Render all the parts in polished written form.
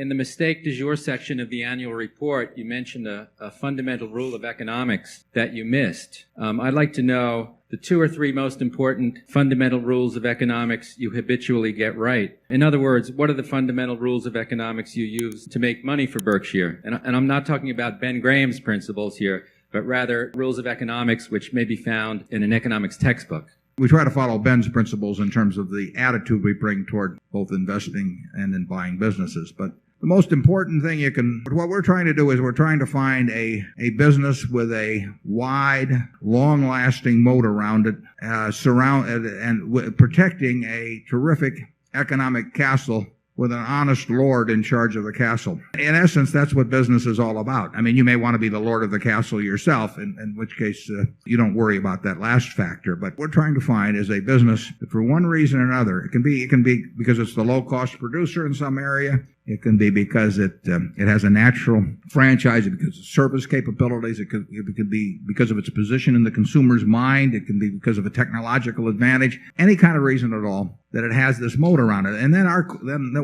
In the mistake du jour section of the annual report, you mentioned a fundamental rule of economics that you missed. I'd like to know the 2 or 3 most important fundamental rules of economics you habitually get right. In other words, what are the fundamental rules of economics you use to make money for Berkshire? And I'm not talking about Ben Graham's principles here, but rather rules of economics which may be found in an economics textbook. We try to follow Ben's principles in terms of the attitude we bring toward both investing and in buying businesses. But the most important thing what we're trying to do is we're trying to find a business with a wide, long-lasting moat around it, protecting a terrific economic castle with an honest lord in charge of the castle. In essence, that's what business is all about. I mean, you may want to be the lord of the castle yourself, in which case you don't worry about that last factor. But what we're trying to find is a business that for one reason or another, it can be because it's the low-cost producer in some area. It can be because it has a natural franchise, because of service capabilities. It could be because of its position in the consumer's mind. It can be because of a technological advantage. Any kind of reason at all that it has this moat around it. And then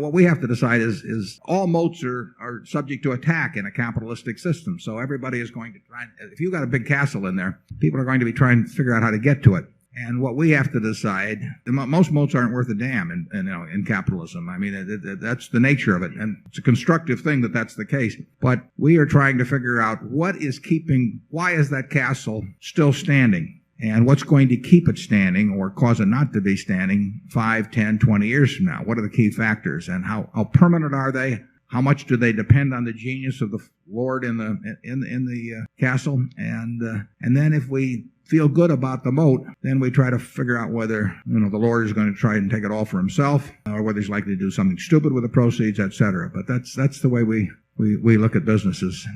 what we have to decide is all moats are subject to attack in a capitalistic system. So everybody is going to try. If you've got a big castle in there, people are going to be trying to figure out how to get to it. And what we have to decide, most moats aren't worth a damn in capitalism. I mean, that's the nature of it. And it's a constructive thing that that's the case. But we are trying to figure out why is that castle still standing? And what's going to keep it standing or cause it not to be standing 5, 10, 20 years from now? What are the key factors? And how permanent are they? How much do they depend on the genius of the lord in the castle? And then if we feel good about the moat, then we try to figure out whether the lord is going to try and take it all for himself, or whether he's likely to do something stupid with the proceeds, etc. But that's the way we look at businesses.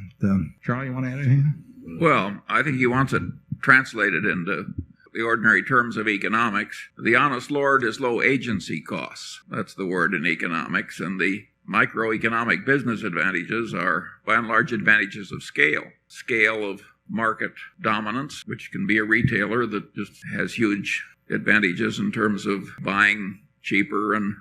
Charlie, you want to add anything? Well, I think he wants it translated into the ordinary terms of economics. The honest lord is low agency costs. That's the word in economics. And the microeconomic business advantages are, by and large, advantages of scale of market dominance, which can be a retailer that just has huge advantages in terms of buying cheaper and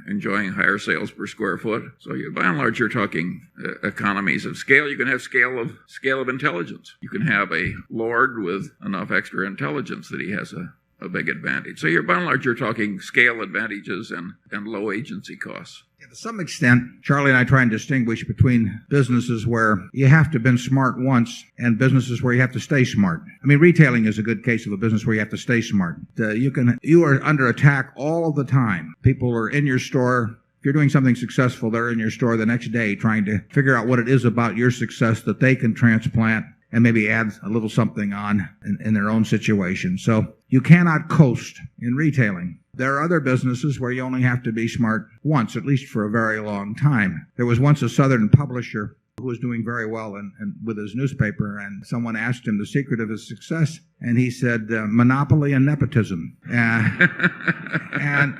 enjoying higher sales per square foot. So by and large, you're talking economies of scale. You can have scale of intelligence. You can have a lord with enough extra intelligence that he has a big advantage. So by and large, you're talking scale advantages and low agency costs. Yeah, to some extent, Charlie and I try and distinguish between businesses where you have to have been smart once and businesses where you have to stay smart. I mean, retailing is a good case of a business where you have to stay smart. You are under attack all the time. People are in your store. If you're doing something successful, they're in your store the next day trying to figure out what it is about your success that they can transplant and maybe add a little something on in their own situation. So you cannot coast in retailing. There are other businesses where you only have to be smart once, at least for a very long time. There was once a Southern publisher who was doing very well with his newspaper, and someone asked him the secret of his success, and he said, monopoly and nepotism. And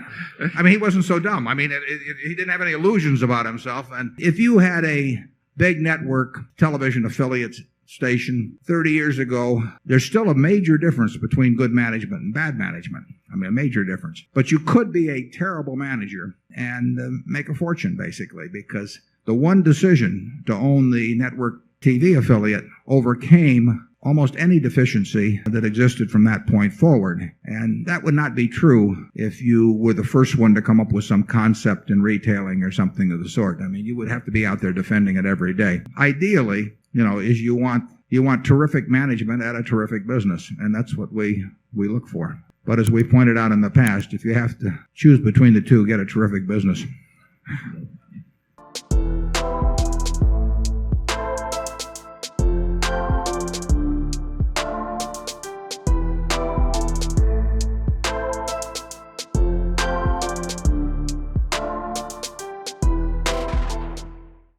I mean, he wasn't so dumb. I mean, he didn't have any illusions about himself. And if you had a big network television affiliate station 30 years ago, there's still a major difference between good management and bad management. I mean, a major difference. But you could be a terrible manager and make a fortune, basically, because the one decision to own the network TV affiliate overcame almost any deficiency that existed from that point forward. And that would not be true if you were the first one to come up with some concept in retailing or something of the sort. I mean, you would have to be out there defending it every day. Ideally, is you want terrific management at a terrific business, and that's what we look for. But as we pointed out in the past, if you have to choose between the two, get a terrific business.